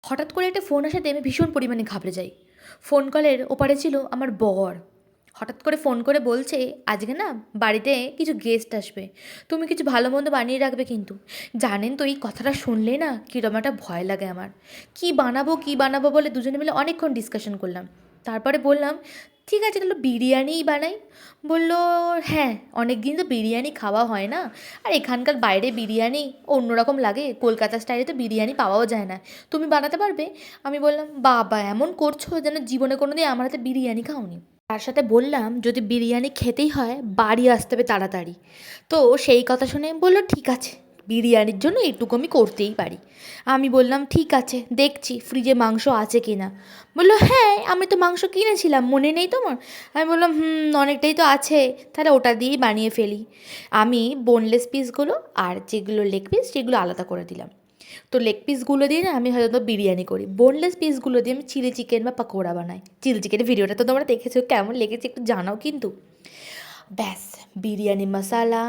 হঠাৎ করে একটা ফোন আসাতে আমি ভীষণ পরিমাণে ঘাবড়ে যাই। ফোন কলের ওপারে ছিল আমার বর। হঠাৎ করে ফোন করে বলছে, আজকে না বাড়িতে কিছু গেস্ট আসবে, তুমি কিছু ভালো মন্দ বানিয়ে রাখবে কিন্তু। জানেন তো এই কথাটা শুনলে না কীরকম একটা ভয় লাগে আমার। কী বানাবো বলে দুজনে মিলে অনেকক্ষণ ডিসকাশন করলাম। তারপরে বললাম, ঠিক আছে তাহলে বিরিয়ানিই বানাই। বলল, হ্যাঁ, অনেক দিন তো বিরিয়ানি খাওয়া হয় না, আর এখানকার বাইরে বিরিয়ানি অন্যরকম লাগে, কলকাতা স্টাইলে তো বিরিয়ানি পাওয়াও যায় না, তুমি বানাতে পারবে? আমি বললাম, বাবা এমন করছো যেন জীবনে কোনো দিন আমার হাতে বিরিয়ানি খাওনি। তার সাথে বললাম, যদি বিরিয়ানি খেতেই হয় বাড়ি আসতে হবে তাড়াতাড়ি। তো সেই কথা শুনে বললো, ঠিক আছে, বিরিয়ানির জন্য এইটুকু আমি করতেই পারি। আমি বললাম, ঠিক আছে, দেখছি ফ্রিজে মাংস আছে কি না। বললো, হ্যাঁ, আমি তো মাংস কিনেছিলাম, মনে নেই তোমার? আমি বললাম, অনেকটাই তো আছে, তাহলে ওটা দিয়েই বানিয়ে ফেলি। আমি বোনলেস পিসগুলো আর যেগুলো লেগ পিস সেগুলো আলাদা করে দিলাম। তো লেগ পিসগুলো দিয়ে না আমি হয়তো বিরিয়ানি করি, বোনলেস পিসগুলো দিয়ে আমি চিলি চিকেন বা পকোড়া বানাই। চিলি চিকেনের ভিডিওটা তো তোমরা দেখেছো, কেমন লেগেছে একটু জানাও কিন্তু। ব্যাস, বিরিয়ানি মশালা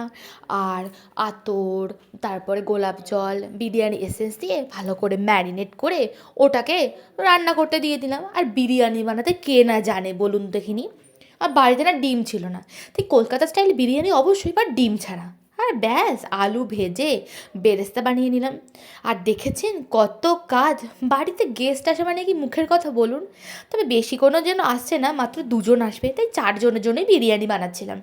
আর আতর, তারপরে গোলাপ জল, বিরিয়ানি এসেন্স দিয়ে ভালো করে ম্যারিনেট করে ওটাকে রান্না করতে দিয়ে দিলাম। আর বিরিয়ানি বানাতে কে না জানে বলুন দেখিনি। আর বাড়িতে না ডিম ছিল না, তাই কলকাতা স্টাইল বিরিয়ানি অবশ্যই, বা ডিম ছাড়া। আর ব্যাস, আলু ভেজে বেরেস্তা বানিয়ে নিলাম। আর দেখেছেন কত কাজ! বাড়িতে গেস্ট আসে মানে কি মুখের কথা বলুন। তবে বেশি কোনো যেন আসছে না, মাত্র দুজন আসবে, তাই চারজনের জন্যই বিরিয়ানি বানাচ্ছিলাম।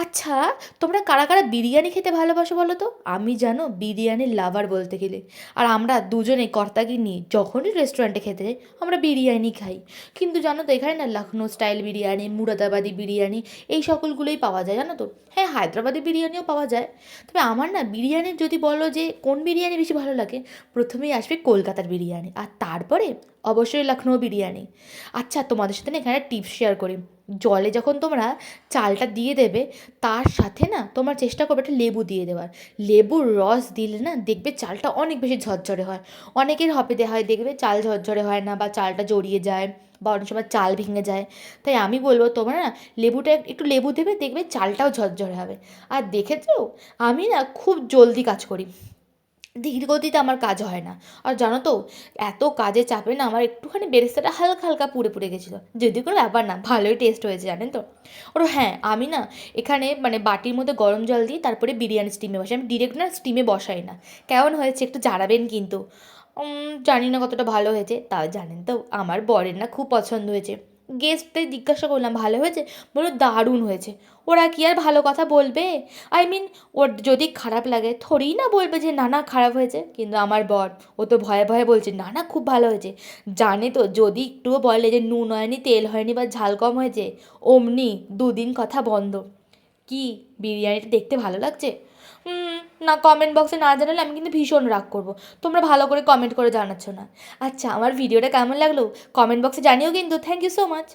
আচ্ছা, তোমরা কারা কারা বিরিয়ানি খেতে ভালোবাসো বলো তো? আমি জানো বিরিয়ানির লাভার বলতে গেলে। আর আমরা দুজনেই কর্তাগিন্নি যখনই রেস্টুরেন্টে খেতে যাই আমরা বিরিয়ানি খাই। কিন্তু জানো তো এখানে না লখনৌ স্টাইল বিরিয়ানি, মুরাদাবাদি বিরিয়ানি এই সকলগুলোই পাওয়া যায় জানো তো। হ্যাঁ, হায়দ্রাবাদি বিরিয়ানিও পাওয়া যায়। তবে আমার না বিরিয়ানির যদি বলো যে কোন বিরিয়ানি বেশি ভালো লাগে, প্রথমেই আসবে কলকাতার বিরিয়ানি, আর তারপরে অবশ্যই লখনৌ বিরিয়ানি। আচ্ছা, তোমাদের সাথে না এখানে টিপস শেয়ার করি। জলে যখন তোমরা চালটা দিয়ে দেবে, তার সাথে না তোমার চেষ্টা করবে একটা লেবু দিয়ে দেওয়ার। লেবুর রস দিলে না দেখবে চালটা অনেক বেশি ঝরঝরে হয়। অনেকের হবেতে হয় দেখবে চাল ঝরঝরে হয় না, বা চালটা জড়িয়ে যায়, বা অনেক সময় চাল ভেঙে যায়। তাই আমি বলবো তোমরা না লেবুটা একটু লেবু দেবে, দেখবে চালটাও ঝরঝরে হবে। আর দেখেছো, আমি না খুব জলদি কাজ করি, ধীর গতিতে আমার কাজ হয় না। আর জানো তো, এত কাজে চাপে না আমার একটুখানি বেরেস্তাটা হালকা হালকা পুড়ে পুড়ে গেছিলো, যদি কোনো ব্যাপার না, ভালোই টেস্ট হয়েছে জানেন তো। ওর হ্যাঁ, আমি না এখানে মানে বাটির মধ্যে গরম জল দিই, তারপরে বিরিয়ানি স্টিমে বসাই, আমি ডিরেক্ট না স্টিমে বসাই না। কেমন হয়েছে একটু জানাবেন কিন্তু। জানি না কতটা ভালো হয়েছে, তাও জানেন তো আমার বরের না খুব পছন্দ হয়েছে। গেস্টদের জিজ্ঞাসা করলাম ভালো হয়েছে, বললো দারুণ হয়েছে। ওরা কি আর ভালো কথা বলবে? আই মিন, ওর যদি খারাপ লাগে থোড়েই না বলবে যে না না খারাপ হয়েছে। কিন্তু আমার বর, ও তো ভয়ে ভয়ে বলছে না না খুব ভালো হয়েছে। জানে তো যদি একটুও বলে যে নুন হয়নি, তেল হয়নি, বা ঝাল কম হয়েছে, অমনি দুদিন কথা বন্ধ। কি, বিরিয়ানিটা দেখতে ভালো লাগছে? না, কমেন্ট বক্সে না জানালে আমি কিন্তু ভীষণ রাগ করবো। তোমরা ভালো করে কমেন্ট করে জানাচ্ছ না। আচ্ছা, আমার ভিডিওটা কেমন লাগলো কমেন্ট বক্সে জানিও কিন্তু। Thank you so much.